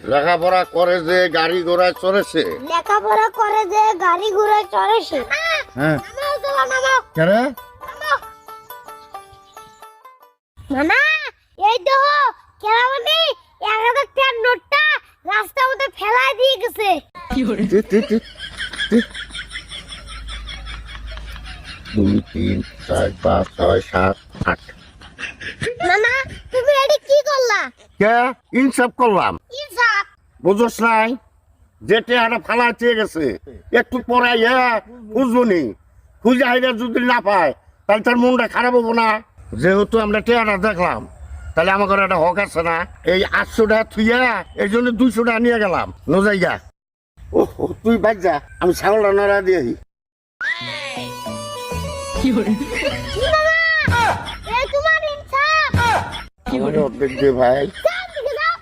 লেখাপড়া করে যে গাড়ি ঘোড়ায় চড়েছে। লেখাপড়া করে যে গাড়ি ঘোড়ায় চড়েছে। হ্যাঁ নামো কেন? নানা এই দেখো কেরামনি 1000 টাকার নোটটা রাস্তার মধ্যে ফেলাই দিয়ে গেছে। দুই, তিন, চার, পাঁচ, ছয়, সাত, আট। নানা তুমি এডি কি করলা? কে ইনসাফ করলাম, ইনসাফ বুঝছ নাই? যেটা একটা ফালাই চেয়ে গেছে, একটু পরে খুঁজবনি, খুঁজে হাইরা যদি না পায় তাহলে তার মনটা খারাপ হবো না? যেহেতু আমরা টেয়ারা দেখলাম তাহলে আমার ঘরে একটা হক আছে না? এই 800 টাকা থুইয়া এই জন্য 200 টাকা নিয়ে গেলাম নজাইগা। ও তুই বাদ যা, আমি ছাগলটা নড়া দিয়ে কি নানা এই তোমার ইনসাফ অর্ধেক দে ভাই। যাও দিকে যাও।